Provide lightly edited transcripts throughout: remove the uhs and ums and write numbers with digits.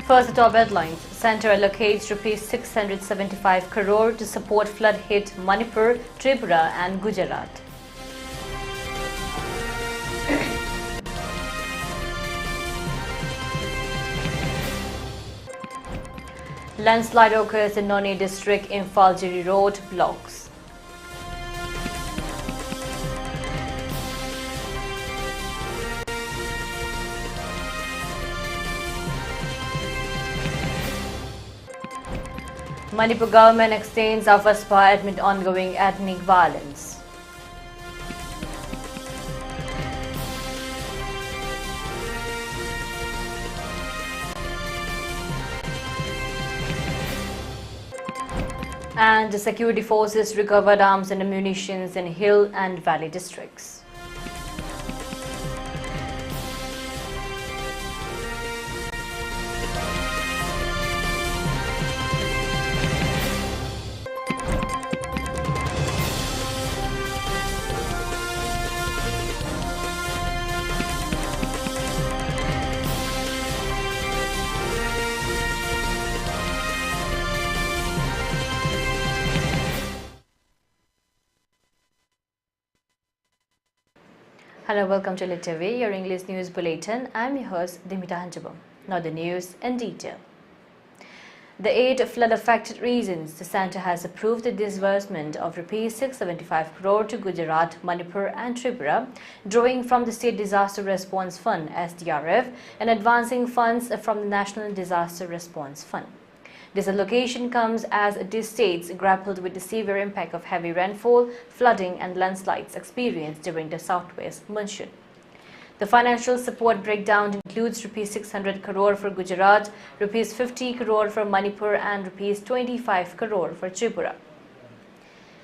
First, the top headlines. Centre allocates Rs 675 crore to support flood-hit Manipur, Tripura and Gujarat. Landslide occurs in Noni district in Faljiri Road blocks. Manipur government extends AFSPA amid ongoing ethnic violence. And the security forces recovered arms and ammunition in hill and valley districts. Hello, welcome to ELITETV, your English news bulletin. I'm your host, DEEMITA. Now the news in detail. The 8 flood-affected regions, the centre has approved the disbursement of Rs 675 crore to Gujarat, Manipur and Tripura, drawing from the State Disaster Response Fund (SDRF) and advancing funds from the National Disaster Response Fund. This allocation comes as these states grappled with the severe impact of heavy rainfall, flooding and landslides experienced during the southwest monsoon. The financial support breakdown includes Rs 600 crore for Gujarat, Rs 50 crore for Manipur and Rs 25 crore for Tripura.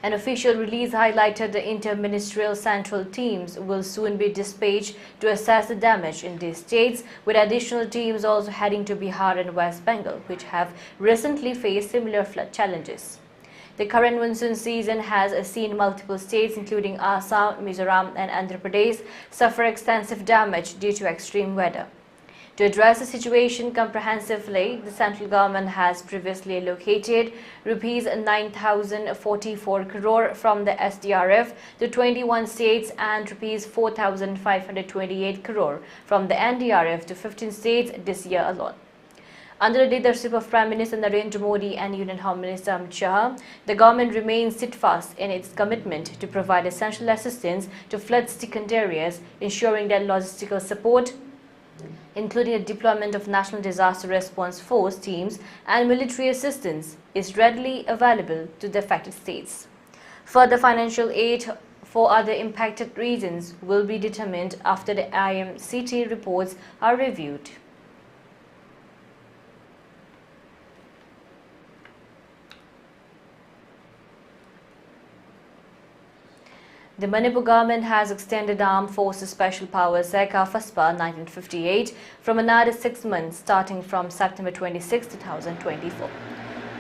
An official release highlighted the inter-ministerial central teams will soon be dispatched to assess the damage in these states, with additional teams also heading to Bihar and West Bengal, which have recently faced similar flood challenges. The current monsoon season has seen multiple states, including Assam, Mizoram and Andhra Pradesh, suffer extensive damage due to extreme weather. To address the situation comprehensively, the central government has previously allocated Rs 9,044 crore from the SDRF to 21 states and Rs 4,528 crore from the NDRF to 15 states this year alone. Under the leadership of Prime Minister Narendra Modi and Union Home Minister Amit Shah, the government remains steadfast in its commitment to provide essential assistance to flood-stricken areas, ensuring that logistical support, including the deployment of National Disaster Response Force teams and military assistance, is readily available to the affected states. Further financial aid for other impacted regions will be determined after the IMCT reports are reviewed. The Manipur government has extended Armed Forces Special Powers Act AFSPA 1958 from another 6 months starting from September 26, 2024.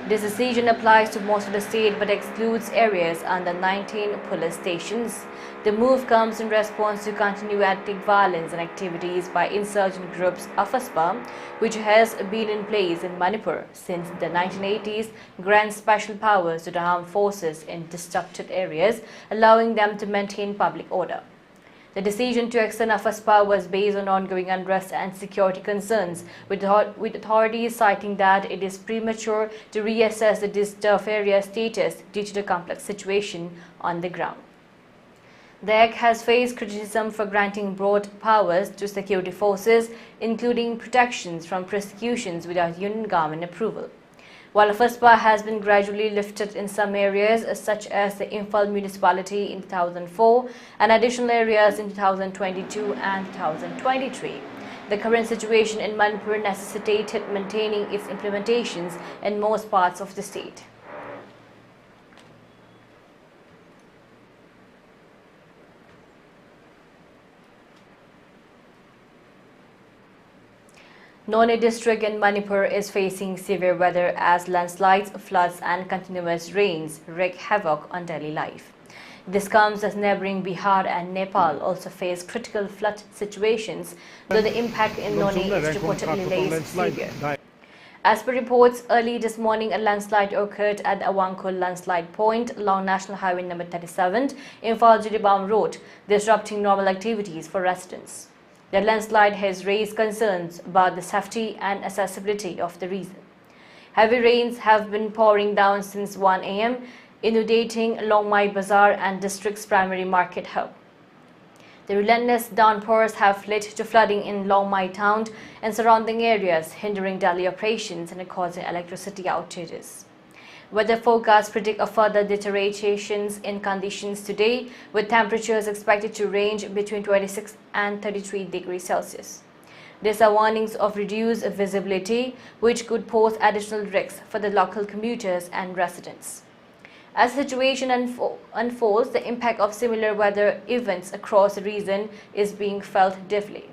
This decision applies to most of the state but excludes areas under 19 police stations. The move comes in response to continued ethnic violence and activities by insurgent groups AFSPA, which has been in place in Manipur since the 1980s, grants special powers to the armed forces in disrupted areas, allowing them to maintain public order. The decision to extend AFSPA was based on ongoing unrest and security concerns, with authorities citing that it is premature to reassess the disturbed area status due to the complex situation on the ground. The act has faced criticism for granting broad powers to security forces, including protections from prosecutions without union government approval. While AFSPA has been gradually lifted in some areas, such as the Imphal municipality in 2004 and additional areas in 2022 and 2023, the current situation in Manipur necessitated maintaining its implementations in most parts of the state. Noni district in Manipur is facing severe weather as landslides, floods and continuous rains wreak havoc on daily life. This comes as neighboring Bihar and Nepal also face critical flood situations, though the impact in Noni is reportedly less severe. As per reports, early this morning a landslide occurred at the Awangkul landslide point along National Highway number 37 in Jiribam Road, disrupting normal activities for residents. The landslide has raised concerns about the safety and accessibility of the region. Heavy rains have been pouring down since 1 a.m., inundating Longmai Bazaar and district's primary market hub. The relentless downpours have led to flooding in Longmai town and surrounding areas, hindering daily operations and causing electricity outages. Weather forecasts predict a further deteriorations in conditions today, with temperatures expected to range between 26 and 33 degrees Celsius. There are warnings of reduced visibility, which could pose additional risks for the local commuters and residents. As the situation unfolds, the impact of similar weather events across the region is being felt deeply.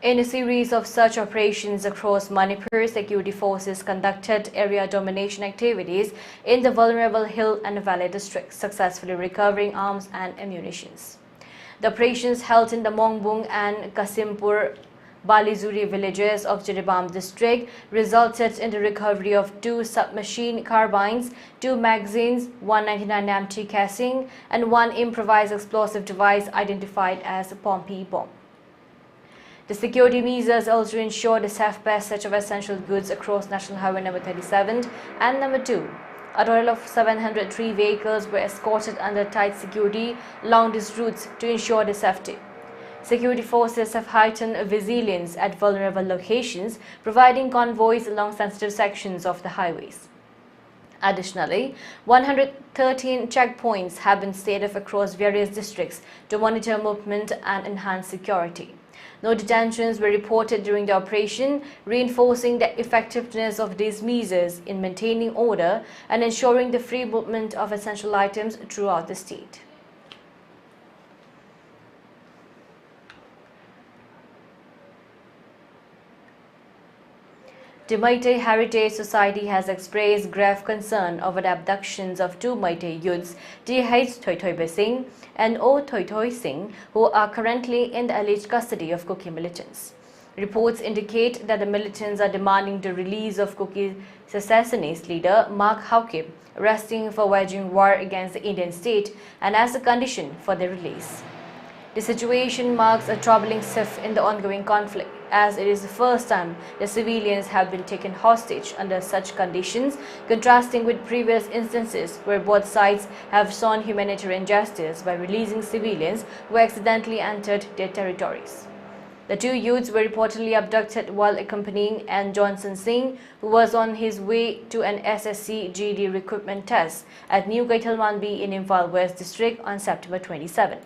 In a series of such operations across Manipur, security forces conducted area domination activities in the vulnerable hill and valley districts, successfully recovering arms and ammunitions. The operations held in the Mongbung and Kasimpur Balizuri villages of Jiribam district resulted in the recovery of 2 submachine carbines, 2 magazines, 199 empty casing, and 1 improvised explosive device identified as a Pompey bomb. The security measures also ensured the safe passage of essential goods across National Highway number 37 and number 2. A total of 703 vehicles were escorted under tight security along these routes to ensure the safety. Security forces have heightened vigilance at vulnerable locations, providing convoys along sensitive sections of the highways. Additionally, 113 checkpoints have been set up across various districts to monitor movement and enhance security. No detentions were reported during the operation, reinforcing the effectiveness of these measures in maintaining order and ensuring the free movement of essential items throughout the state. The Meitei Heritage Society has expressed grave concern over the abductions of 2 Meitei youths, D.H. Thoithoi Singh and O. Thoithoi Singh, who are currently in the alleged custody of Kuki militants. Reports indicate that the militants are demanding the release of Kuki secessionist leader Mark Haukip, arresting for waging war against the Indian state and as a condition for their release. The situation marks a troubling shift in the ongoing conflict, as it is the first time the civilians have been taken hostage under such conditions, contrasting with previous instances where both sides have shown humanitarian justice by releasing civilians who accidentally entered their territories. The 2 youths were reportedly abducted while accompanying N. Johnson Singh, who was on his way to an SSC GD recruitment test at New Kaithalmanbi in Imphal West District on September 27.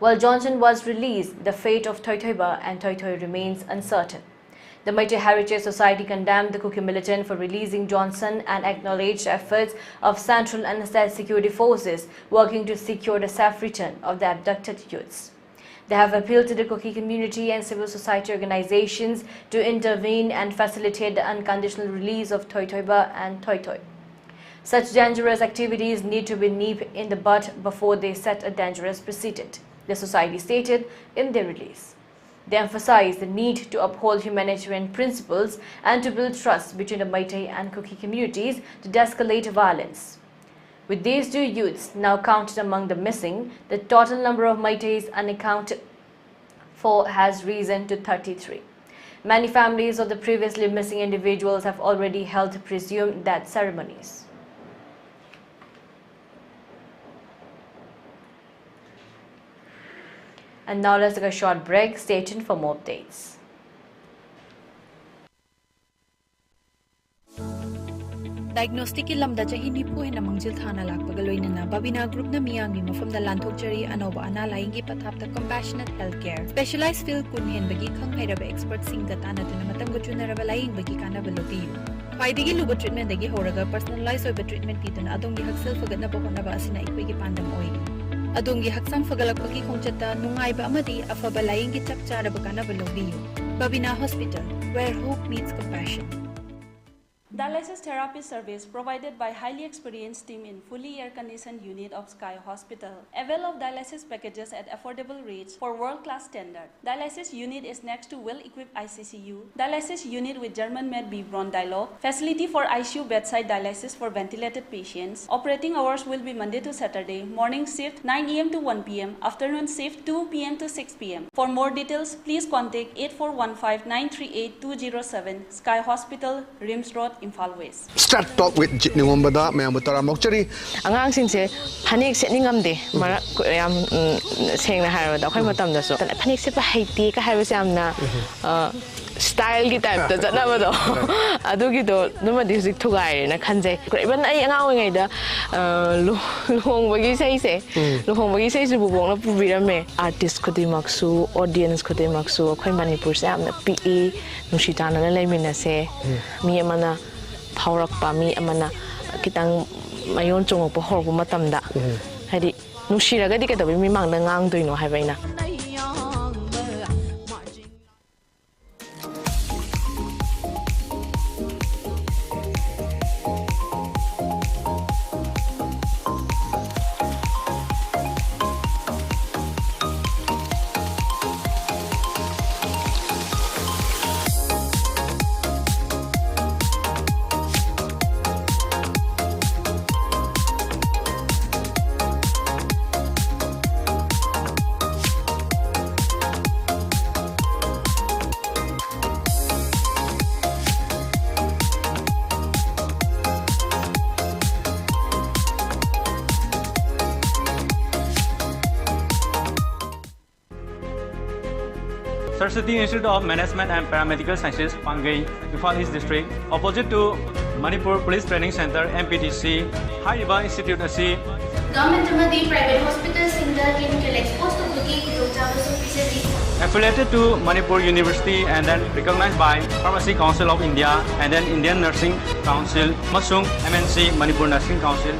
While Johnson was released, the fate of Thoithoiba and Thoithoi remains uncertain. The Meitei Heritage Society condemned the Kuki militant for releasing Johnson and acknowledged efforts of central and state security forces working to secure the safe return of the abducted youths. They have appealed to the Kuki community and civil society organizations to intervene and facilitate the unconditional release of Thoithoiba and Thoithoi. Such dangerous activities need to be nipped in the bud before they set a dangerous precedent, the society stated in their release. They emphasized the need to uphold humanitarian principles and to build trust between the Meitei and Kuki communities to de-escalate violence. With these 2 youths now counted among the missing, the total number of Meiteis unaccounted for has risen to 33. Many families of the previously missing individuals have already held presumed death ceremonies. And now let's take a short break. Stay tuned for more updates. Diagnostic ki lamda chahi nipu hena mangjil thana lakpaga loinana Babina group na miyangni mafamda lanthokjari anoba ana laingi pathapta compassionate healthcare specialized field kun henbagi khanghairaba expert singa tanaduna matamga chunaraba laingbagi kanaba lobiyu khwaidigi luba treatment dagi horaga personalized oiba treatment pituna adongi haksal fagatnaba honaba asina ikoigi pandam oi adongi haksang fagalakpagi khongchata nungaiba amadi afaba laingi chapcharaba kanaba lobiyu Babina Hospital, where hope meets compassion. Dialysis therapy service provided by highly experienced team in fully air-conditioned unit of Sky Hospital. Avail of dialysis packages at affordable rates for world-class standard. Dialysis unit is next to well-equipped ICCU. Dialysis unit with German-made Bibron dialogue. Facility for ICU bedside dialysis for ventilated patients. Operating hours will be Monday to Saturday. Morning shift 9 AM to 1 PM. Afternoon shift 2 PM to 6 PM. For more details, please contact 8415-938-207 Sky Hospital, Rims Road, Imphal West. Start talk with Ningomada, Mayamutara Mokchari. Angang singse panik setting amde mara yam saying na haro da khoi matam da so panik se pa haiti ka haro se amna style gi type da jana ba do adu gi do numa music thugai na khanje even ai angang oi ngai da luhong bagi sai se luhong bagi sai su bubong na pubirame artist khodi maksu audience khodi maksu khoi manipur se amna pe nushitana na leimina se mi amana phaurakpa mi amana kitang mayon chungok pa horbu matamda hadi nushiraga di kadabi mi mangna ngang doino haibaina. Saraswati Institute of Management and Paramedical Sciences, Pangai, Imphal East District, opposite to Manipur Police Training Center, MPTC, High River Institute AC. Government private hospitals in the clinical exposed to affiliated to Manipur University and then recognized by Pharmacy Council of India and then Indian Nursing Council, Masung MNC Manipur Nursing Council.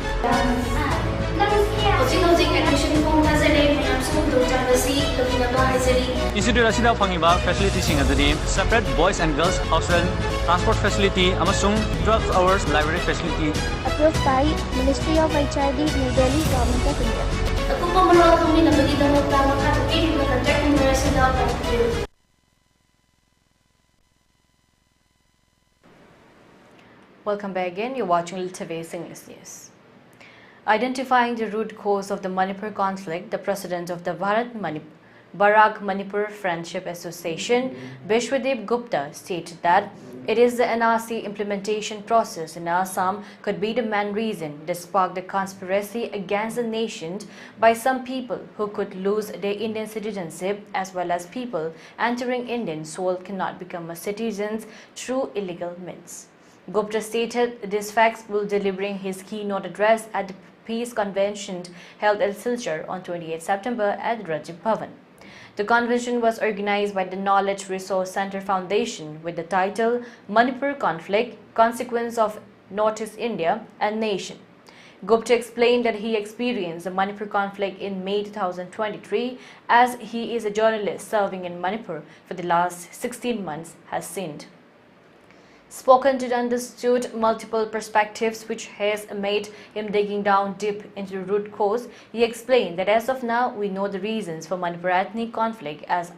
Institute asida fangiba facilities ingadi separate boys and girls hostel, transport facility, amasung 12 hours library facility. Approved by Ministry of HRD, New Delhi, Government of India. Welcome back again. You're watching ELITETV English News. Identifying the root cause of the Manipur conflict, the president of the Barak Manipur Friendship Association, Bishwadeep Gupta, stated that it is the NRC implementation process in Assam could be the main reason that sparked the conspiracy against the nation by some people who could lose their Indian citizenship, as well as people entering Indian soil cannot become citizens through illegal means. Gupta stated these facts while delivering his keynote address at the Peace Convention held at Silchar on 28 September at Rajiv Bhavan. The convention was organized by the Knowledge Resource Center Foundation with the title Manipur Conflict, Consequence of Northeast India and Nation. Gupta explained that he experienced the Manipur conflict in May 2023 as he is a journalist serving in Manipur for the last 16 months has seen. Spoken to understood multiple perspectives which has made him digging down deep into the root cause. He explained that as of now we know the reasons for Manipur ethnic conflict as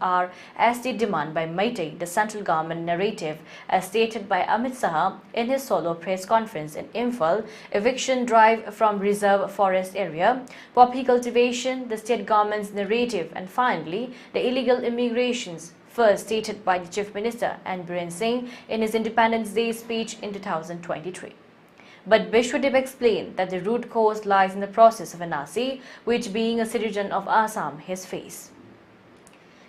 the demand by Meitei, the central government narrative as stated by Amit Saha in his solo press conference in Imphal, eviction drive from reserve forest area, poppy cultivation, the state government's narrative, and finally the illegal immigrations, first stated by the Chief Minister and Biren Singh in his Independence Day speech in 2023. But Bishwadeep explained that the root cause lies in the process of NRC, which being a citizen of Assam, his face.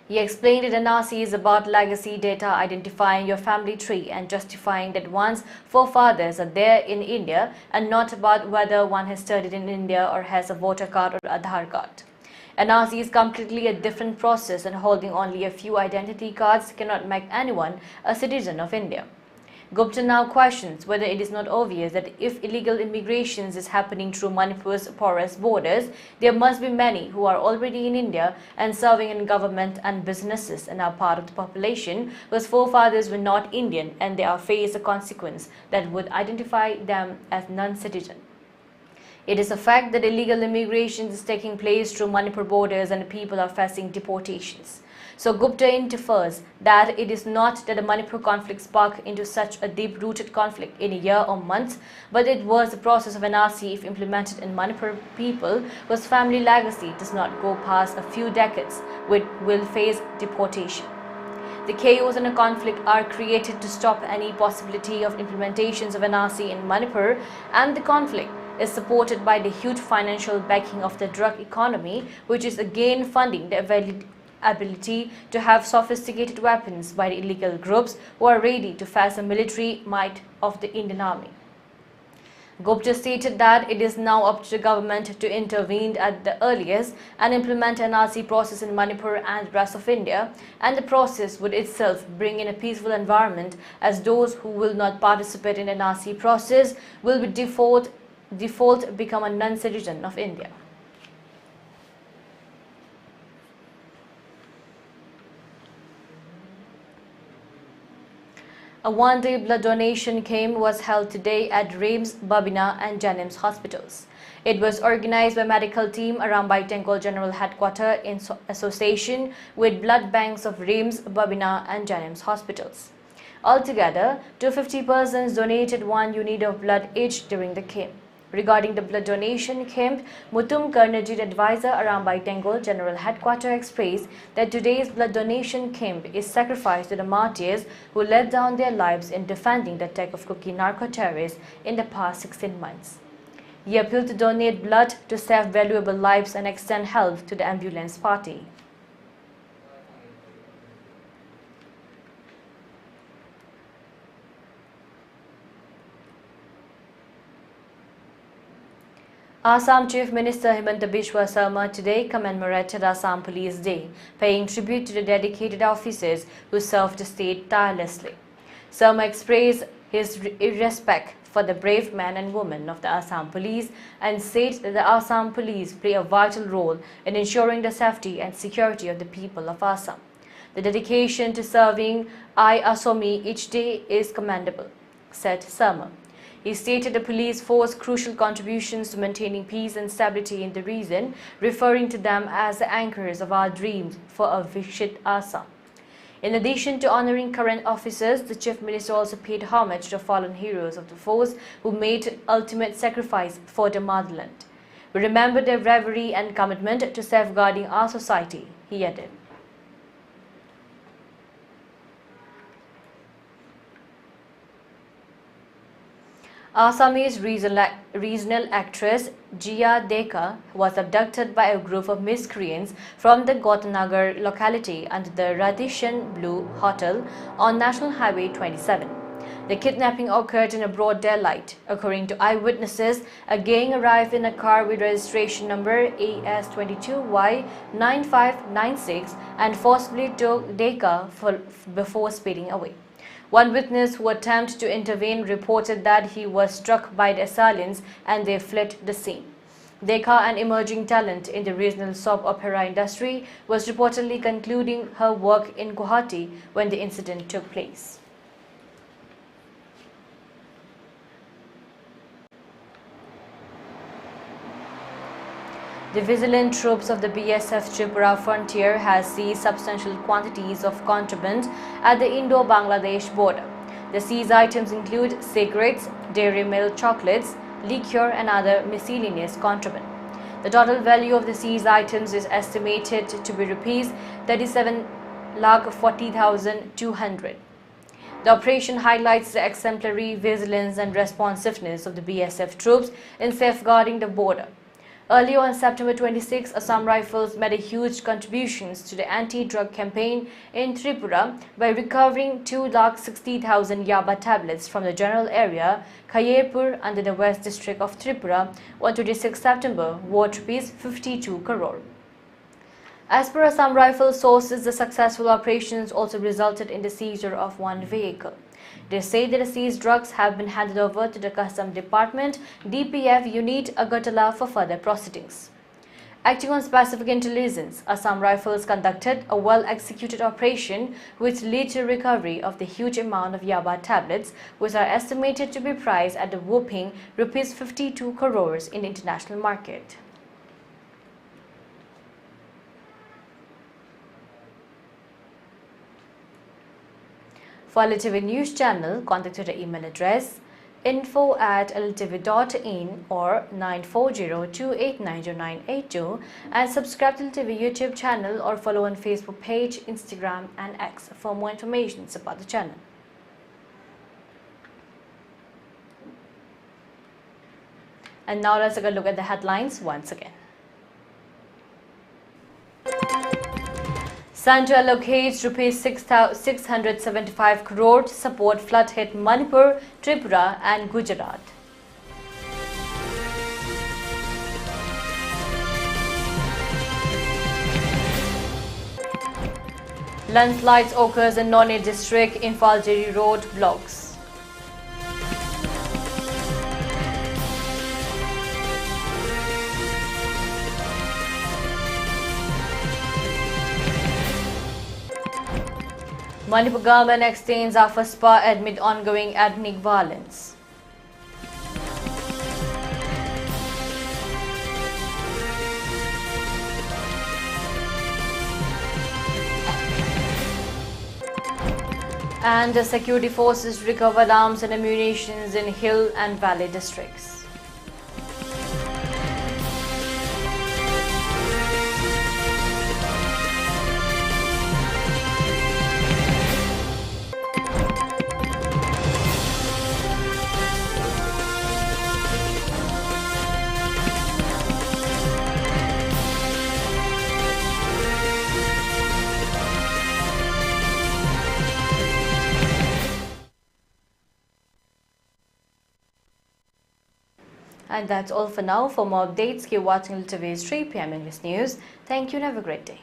He explained that NRC is about legacy data, identifying your family tree and justifying that one's forefathers are there in India and not about whether one has studied in India or has a voter card or Aadhaar card. NRC is completely a different process and holding only a few identity cards cannot make anyone a citizen of India. Gupta now questions whether it is not obvious that if illegal immigration is happening through Manipur's porous borders, there must be many who are already in India and serving in government and businesses and are part of the population whose forefathers were not Indian and they are face a consequence that would identify them as non-citizen. It is a fact that illegal immigration is taking place through Manipur borders and people are facing deportations. So Gupta infers that it is not that the Manipur conflict sparked into such a deep-rooted conflict in a year or months, but it was the process of NRC if implemented in Manipur people whose family legacy does not go past a few decades, which will face deportation. The chaos and the conflict are created to stop any possibility of implementations of NRC in Manipur, and the conflict is supported by the huge financial backing of the drug economy, which is again funding the ability to have sophisticated weapons by the illegal groups who are ready to face the military might of the Indian Army. Gupta stated that it is now up to the government to intervene at the earliest and implement an NRC process in Manipur and the rest of India, and the process would itself bring in a peaceful environment, as those who will not participate in the NRC process will be default become a non-citizen of India. A one-day blood donation camp was held today at RIMS, Babina and Janims hospitals. It was organized by medical team around by Bengal General Headquarters in association with blood banks of RIMS, Babina and Janims hospitals. Altogether, 250 persons donated 1 unit of blood each during the camp. Regarding the blood donation camp, Mutum Karnajit, advisor around by Bengal General Headquarters, expressed that today's blood donation camp is sacrificed to the martyrs who laid down their lives in defending the attack of Kuki narco-terrorists in the past 16 months. He appealed to donate blood to save valuable lives and extend help to the ambulance party. Assam Chief Minister Himanta Biswa Sarma today commemorated Assam Police Day, paying tribute to the dedicated officers who served the state tirelessly. Sarma expressed his respect for the brave men and women of the Assam Police and said that the Assam Police play a vital role in ensuring the safety and security of the people of Assam. The dedication to serving Assamese each day is commendable, said Sarma. He stated the police force crucial contributions to maintaining peace and stability in the region, referring to them as the anchors of our dreams for a Viksit Assam. In addition to honoring current officers, the Chief Minister also paid homage to the fallen heroes of the force who made ultimate sacrifice for the motherland. We remember their bravery and commitment to safeguarding our society, he added. Assamese regional actress Jia Deka was abducted by a group of miscreants from the Gautanagar locality under the Radisson Blue Hotel on National Highway 27. The kidnapping occurred in a broad daylight. According to eyewitnesses, a gang arrived in a car with registration number AS22Y9596 and forcibly took Deka before speeding away. One witness who attempted to intervene reported that he was struck by the assailants and they fled the scene. Deka, an emerging talent in the regional soap opera industry, was reportedly concluding her work in Guwahati when the incident took place. The vigilant troops of the BSF Tripura frontier has seized substantial quantities of contraband at the Indo-Bangladesh border. The seized items include cigarettes, dairy milk chocolates, liquor and other miscellaneous contraband. The total value of the seized items is estimated to be rupees 37,40,200. The operation highlights the exemplary vigilance and responsiveness of the BSF troops in safeguarding the border. Earlier on September 26, Assam Rifles made a huge contributions to the anti-drug campaign in Tripura by recovering 260,000 Yaba tablets from the general area, Khayerpur, under the West District of Tripura on 26 September, worth rupees 52 crore. As per Assam Rifle sources, the successful operations also resulted in the seizure of one vehicle. They say that the seized drugs have been handed over to the Customs Department DPF unit Agartala for further proceedings. Acting on specific intelligence, Assam Rifles conducted a well-executed operation which led to recovery of the huge amount of Yaba tablets, which are estimated to be priced at a whopping Rs 52 crores in the international market. For ELITETV News Channel, contact the email address info@elitv.in or 9402890982 and subscribe to ELITETV YouTube channel or follow on Facebook page, Instagram and X for more information about the channel. And now let's take a look at the headlines once again. Centre allocates Rs 675 crore to support flood-hit Manipur, Tripura and Gujarat. Landslides occurs in Noni district, Infalgiri road blocks. Manipur government extends AFSPA amid ongoing ethnic violence. And the security forces recovered arms and ammunition in hill and valley districts. And that's all for now. For more updates, keep watching ELITETV's 3 PM English News. Thank you and have a great day.